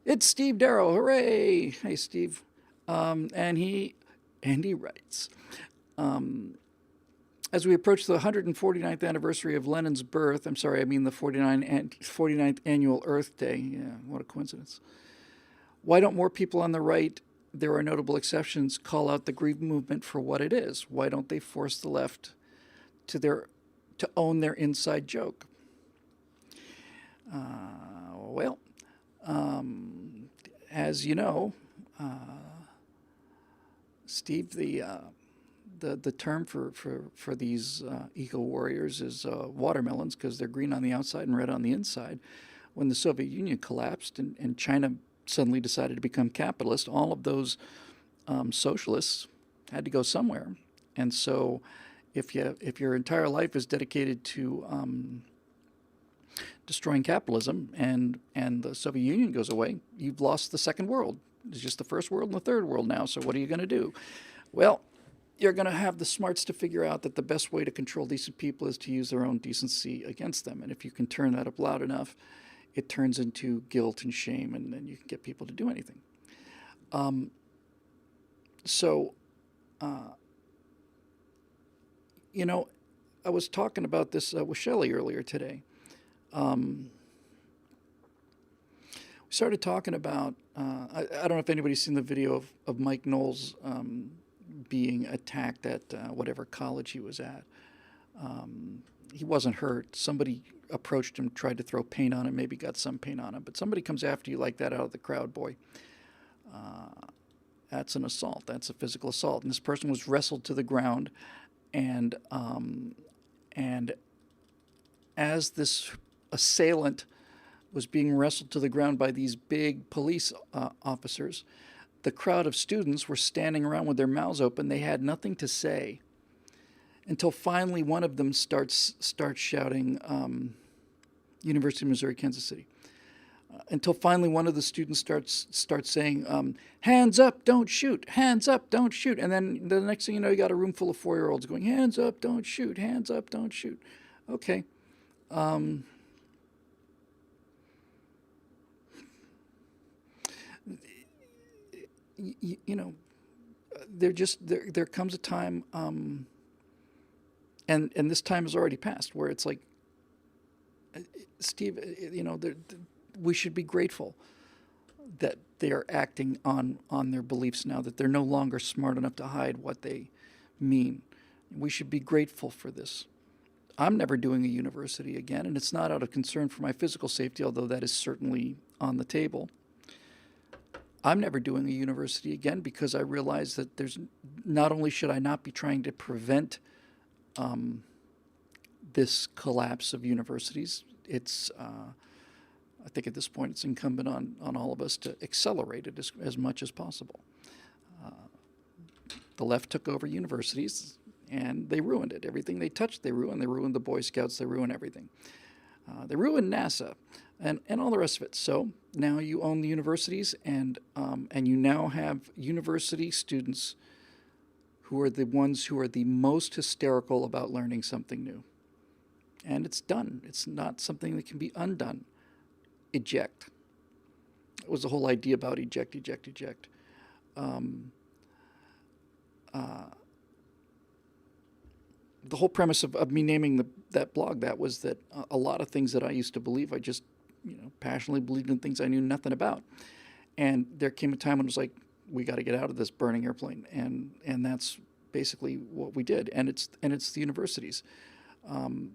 It's Steve Darrow. Hooray! Hey, Steve. And he writes, um, as we approach the 149th anniversary of Lenin's birth, I'm sorry, I mean the 49th annual Earth Day. Yeah, what a coincidence. Why don't more people on the right, there are notable exceptions, call out the Green movement for what it is? Why don't they force the left to their to own their inside joke? Well, as you know, Steve, the term for these eco warriors is watermelons because they're green on the outside and red on the inside. When the Soviet Union collapsed and China suddenly decided to become capitalist, all of those socialists had to go somewhere. And so, if your entire life is dedicated to destroying capitalism and the Soviet Union goes away, you've lost the second world. It's just the first world and the third world now. So what are you going to do? Well, you're going to have the smarts to figure out that the best way to control decent people is to use their own decency against them. And if you can turn that up loud enough, it turns into guilt and shame, and then you can get people to do anything. Um, so, uh, you know, I was talking about this with Shelley earlier today. Um, we started talking about, I don't know if anybody's seen the video of Mike Knowles being attacked at whatever college he was at. He wasn't hurt. Somebody approached him, tried to throw paint on him, maybe got some paint on him. But somebody comes after you like that out of the crowd, boy. That's an assault. That's a physical assault. And this person was wrestled to the ground, and and as this assailant was being wrestled to the ground by these big police officers, the crowd of students were standing around with their mouths open. They had nothing to say until finally one of them starts shouting, University of Missouri, Kansas City. Until finally one of the students starts saying, "Hands up, don't shoot! Hands up, don't shoot!" And then the next thing you know, you got a room full of 4-year-olds going, "Hands up, don't shoot! Hands up, don't shoot!" Okay, um, you know, there comes a time, and this time has already passed, where it's like, Steve, we should be grateful that they are acting on their beliefs now, that they're no longer smart enough to hide what they mean. We should be grateful for this. I'm never doing a university again, and it's not out of concern for my physical safety, although that is certainly on the table. I'm never doing a university again because I realize that there's not only should I not be trying to prevent um, this collapse of universities, it's I think at this point it's incumbent on all of us to accelerate it as much as possible. Uh, the left took over universities and they ruined it. Everything they touched, they ruined. They ruined the Boy Scouts. They ruined everything. They ruined NASA and all the rest of it. So now you own the universities, and you now have university students who are the ones who are the most hysterical about learning something new. And it's done. It's not something that can be undone. Eject. It was the whole idea about eject, eject, eject. Um, uh, the whole premise of me naming that blog that was that a lot of things that I used to believe, I just passionately believed in things I knew nothing about. And there came a time when it was like, we got to get out of this burning airplane, and that's basically what we did. And it's the universities. Um,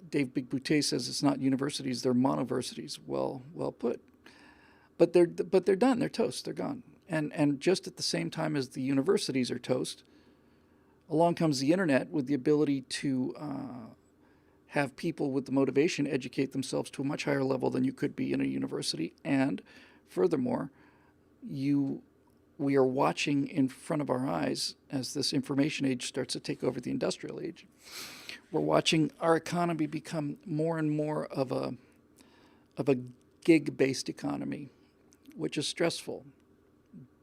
Dave Big Boutte says it's not universities; they're monoversities. Well put. But they're done. They're toast. They're gone. And just at the same time as the universities are toast, along comes the internet with the ability to have people with the motivation educate themselves to a much higher level than you could be in a university. And furthermore, you we are watching in front of our eyes as this information age starts to take over the industrial age. We're watching our economy become more and more of a gig-based economy, which is stressful.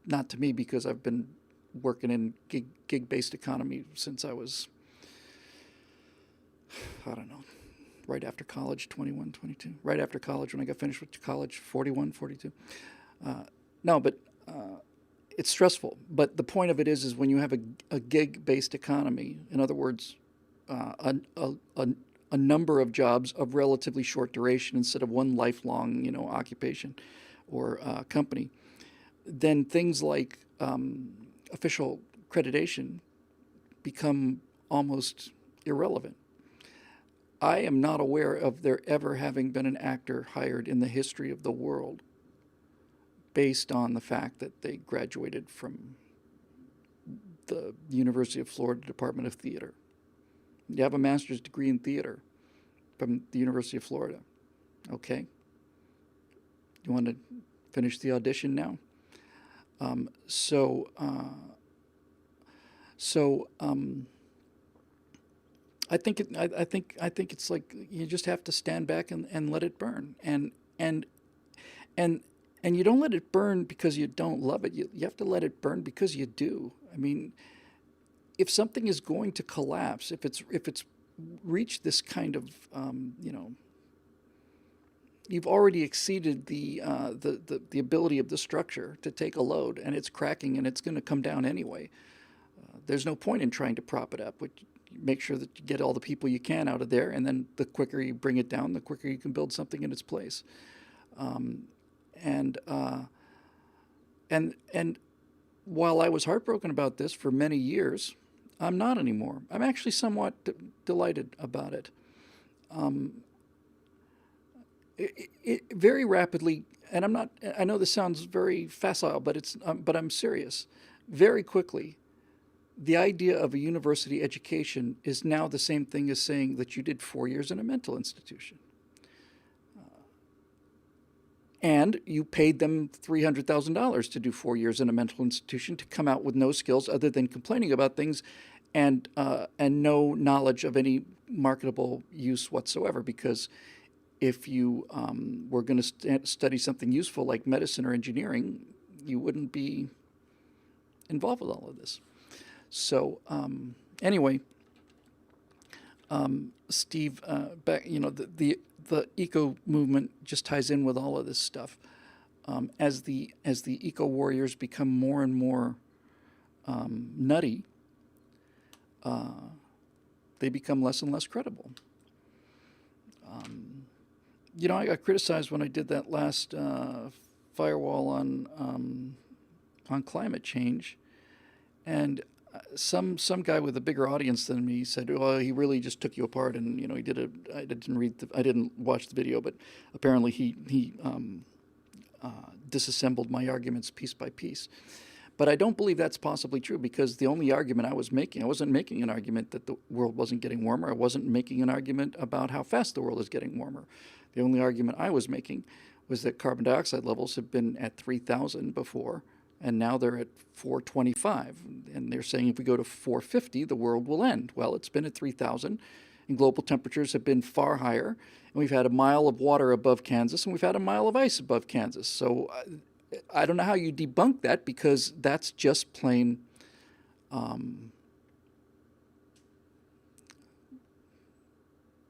Not to me because I've been working in gig-based economy since I was, I don't know, right after college, 21, 22. Right after college, when I got finished with college, 41, 42. No, but it's stressful. But the point of it is when you have a gig-based economy, in other words, a number of jobs of relatively short duration instead of one lifelong, occupation or company, then things like official accreditation become almost irrelevant. I am not aware of there ever having been an actor hired in the history of the world based on the fact that they graduated from the University of Florida Department of Theater. You have a master's degree in theater from the University of Florida. Okay? You want to finish the audition now? I think it's like you just have to stand back and let it burn, and you don't let it burn because you don't love it. You have to let it burn because you do. I mean, if something is going to collapse, if it's reached this kind of you've already exceeded the ability of the structure to take a load, and it's cracking and it's going to come down anyway. There's no point in trying to prop it up. Make sure that you get all the people you can out of there, and then the quicker you bring it down, the quicker you can build something in its place. And while I was heartbroken about this for many years, I'm not anymore. I'm actually somewhat delighted about it. It very rapidly, and I'm not. I know this sounds very facile, but I'm serious. Very quickly, the idea of a university education is now the same thing as saying that you did 4 years in a mental institution. And you paid them $300,000 to do 4 years in a mental institution to come out with no skills other than complaining about things and no knowledge of any marketable use whatsoever. Because if you were going to study something useful like medicine or engineering, you wouldn't be involved with all of this. So anyway, Steve, back, the eco movement just ties in with all of this stuff. As the eco warriors become more and more nutty, they become less and less credible. I got criticized when I did that last firewall on climate change, and some guy with a bigger audience than me said, "Well, he really just took you apart," and he did a. I didn't watch the video, but apparently he disassembled my arguments piece by piece. But I don't believe that's possibly true, because the only argument I wasn't making an argument that the world wasn't getting warmer. I wasn't making an argument about how fast the world is getting warmer. The only argument I was making was that carbon dioxide levels have been at 3,000 before, and now they're at 425. And they're saying if we go to 450, the world will end. Well, it's been at 3,000, and global temperatures have been far higher. And we've had a mile of water above Kansas, and we've had a mile of ice above Kansas. So I don't know how you debunk that, because that's just plain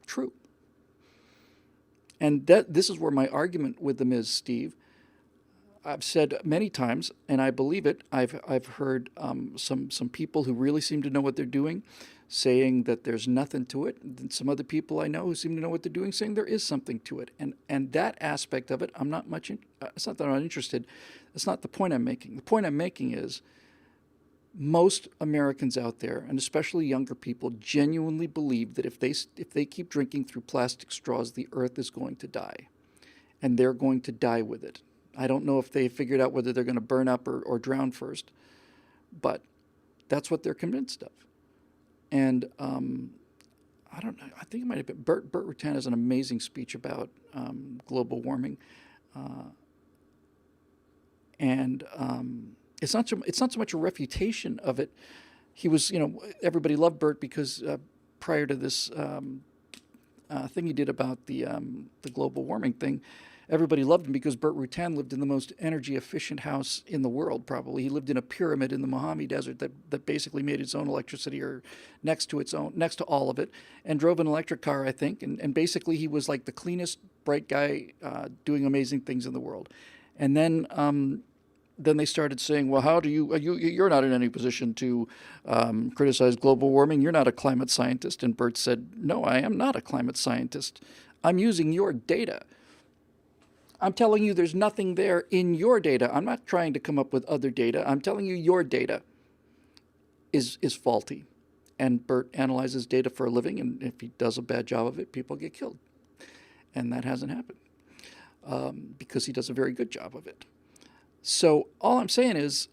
true. And this is where my argument with them is, Steve. I've said many times, and I believe it. I've heard some people who really seem to know what they're doing saying that there's nothing to it. And some other people I know who seem to know what they're doing saying there is something to it. And that aspect of it, I'm not much. It's not that I'm not interested. That's not the point I'm making. The point I'm making is most Americans out there, and especially younger people, genuinely believe that if they keep drinking through plastic straws, the earth is going to die, and they're going to die with it. I don't know if they figured out whether they're going to burn up or drown first, but that's what they're convinced of. And I don't know. I think it might have been Burt Rutan has an amazing speech about global warming, and it's not so much a refutation of it. He was, everybody loved Burt because prior to this thing he did about the global warming thing, everybody loved him because Burt Rutan lived in the most energy efficient house in the world, probably. He lived in a pyramid in the Mojave Desert that basically made its own electricity, or next to all of it, and drove an electric car, I think. And basically he was like the cleanest, bright guy doing amazing things in the world. And then they started saying, well, how do you're not in any position to criticize global warming. You're not a climate scientist. And Bert said, no, I am not a climate scientist. I'm using your data. I'm telling you there's nothing there in your data. I'm not trying to come up with other data. I'm telling you your data is faulty. And Bert analyzes data for a living, and if he does a bad job of it, people get killed. And that hasn't happened because he does a very good job of it. So all I'm saying is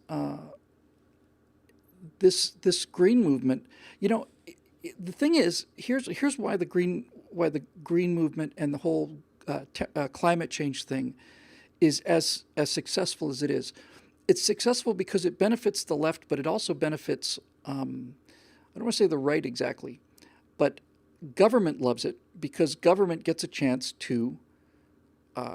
this green movement. The thing is, here's why the green movement and the whole climate change thing is as successful as it is. It's successful because it benefits the left, but it also benefits I don't want to say the right exactly, but government loves it because government gets a chance to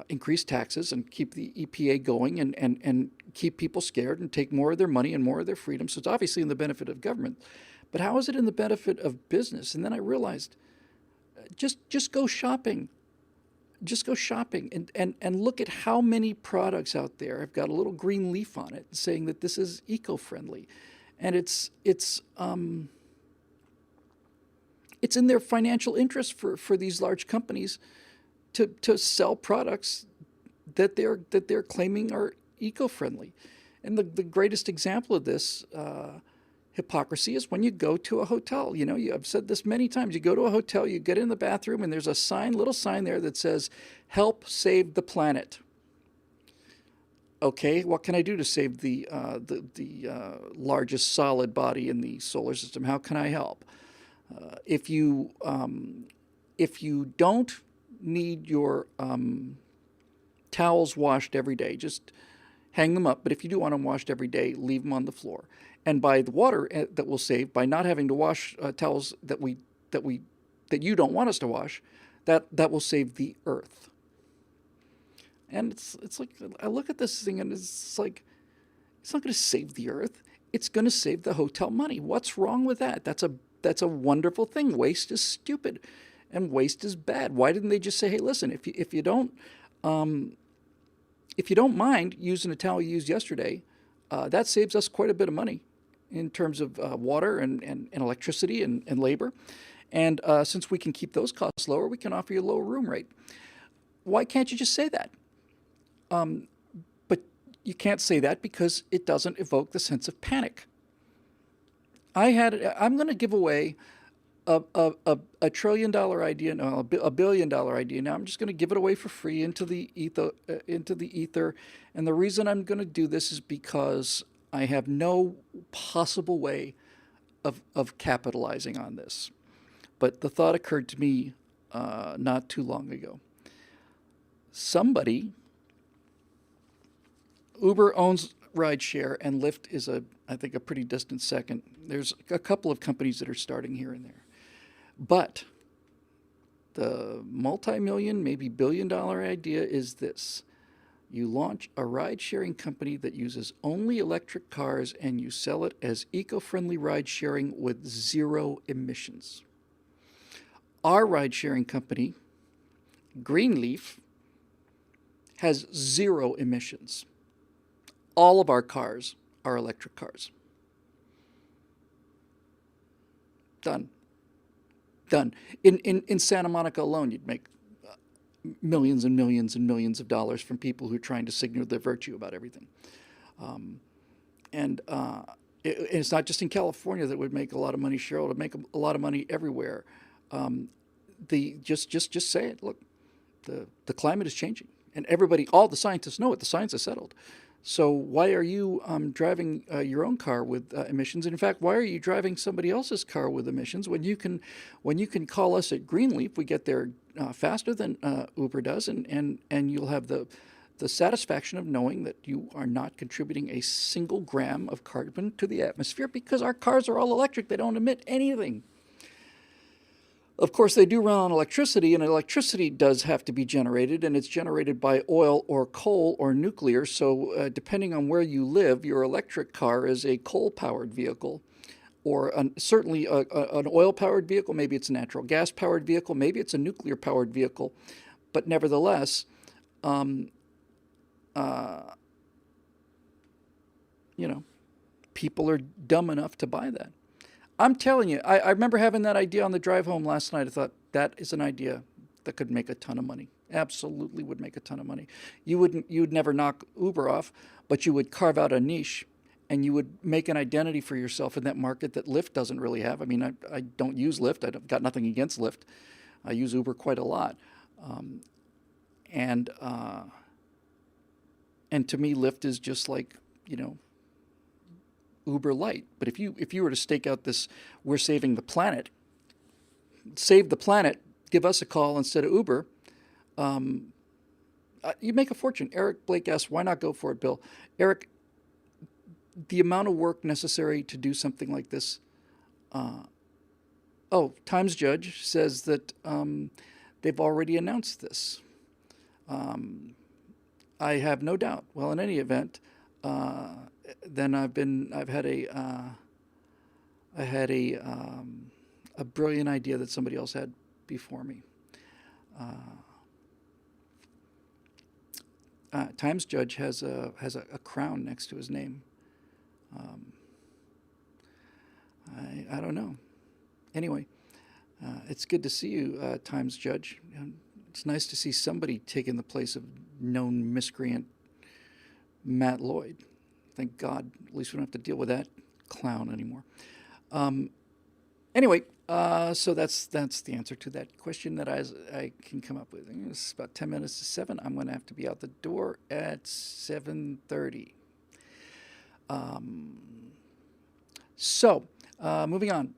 increase taxes and keep the EPA going and keep people scared and take more of their money and more of their freedom. So it's obviously in the benefit of government. But how is it in the benefit of business? And then I realized, just go shopping. Just go shopping and look at how many products out there have got a little green leaf on it saying that this is eco-friendly. And it's in their financial interest for these large companies to sell products that they're claiming are eco-friendly. And the greatest example of this hypocrisy is when you go to a hotel. I've said this many times. You go to a hotel, you get in the bathroom, and there's a little sign there that says, "Help save the planet." Okay, what can I do to save the largest solid body in the solar system? How can I help? If you don't need your towels washed every day, just hang them up. But if you do want them washed every day, leave them on the floor. And by the water that we'll save, by not having to wash towels that you don't want us to wash, that will save the earth. And it's like, I look at this thing and it's like, it's not going to save the earth. It's going to save the hotel money. What's wrong with that? That's a wonderful thing. Waste is stupid, and waste is bad. Why didn't they just say, hey, listen, if you don't mind using a towel you used yesterday, that saves us quite a bit of money in terms of water and electricity and labor. And since we can keep those costs lower, we can offer you a lower room rate. Why can't you just say that? But you can't say that because it doesn't evoke the sense of panic. I'm going to give away a $1 trillion idea, no, a $1 billion idea. Now I'm just going to give it away for free into the ether. And the reason I'm going to do this is because I have no possible way of capitalizing on this. But the thought occurred to me not too long ago. Uber owns rideshare, and Lyft is I think a pretty distant second. There's a couple of companies that are starting here and there. But the multi-million, maybe billion-dollar idea is this. You launch a ride-sharing company that uses only electric cars, and you sell it as eco-friendly ride-sharing with zero emissions. Our ride-sharing company, Greenleaf, has zero emissions. All of our cars are electric cars. Done. In Santa Monica alone, you'd make millions and millions and millions of dollars from people who are trying to signal their virtue about everything. It's not just in California that would make a lot of money, Cheryl. It would make a lot of money everywhere. Just say it. Look, the climate is changing, and all the scientists know it. The science is settled. So why are you driving your own car with emissions? And in fact, why are you driving somebody else's car with emissions when you can call us at Greenleaf? We get there faster than Uber does, and you'll have the satisfaction of knowing that you are not contributing a single gram of carbon to the atmosphere because our cars are all electric. They don't emit anything. Of course, they do run on electricity, and electricity does have to be generated, and it's generated by oil or coal or nuclear. So, depending on where you live, your electric car is a coal powered vehicle, or certainly an oil powered vehicle. Maybe it's a natural gas powered vehicle. Maybe it's a nuclear powered vehicle. But nevertheless, um, uh, you know, people are dumb enough to buy that. I'm telling you, I remember having that idea on the drive home last night. I thought that is an idea that could make a ton of money. Absolutely would make a ton of money. You'd never knock Uber off, but you would carve out a niche and you would make an identity for yourself in that market that Lyft doesn't really have. I mean, I don't use Lyft. I've got nothing against Lyft. I use Uber quite a lot. Um, and and to me, Lyft is just like, you know, Uber Light. But if you were to stake out this, we're saving the planet, save the planet, give us a call instead of Uber, um, you make a fortune. Eric Blake asks, why not go for it, Bill? Eric, the amount of work necessary to do something like this. Uh, oh, Times Judge says that they've already announced this. Um, I have no doubt. Well, in any event, uh, then I've had a brilliant idea that somebody else had before me. Uh, Times Judge has a crown next to his name. Um, I don't know. Anyway, it's good to see you, Times Judge. It's nice to see somebody taking the place of known miscreant Matt Lloyd. Thank God, at least we don't have to deal with that clown anymore. Um, anyway, so that's the answer to that question that I can come up with. It's about 10 minutes to 7. I'm going to have to be out the door at 7:30. Um, so, moving on.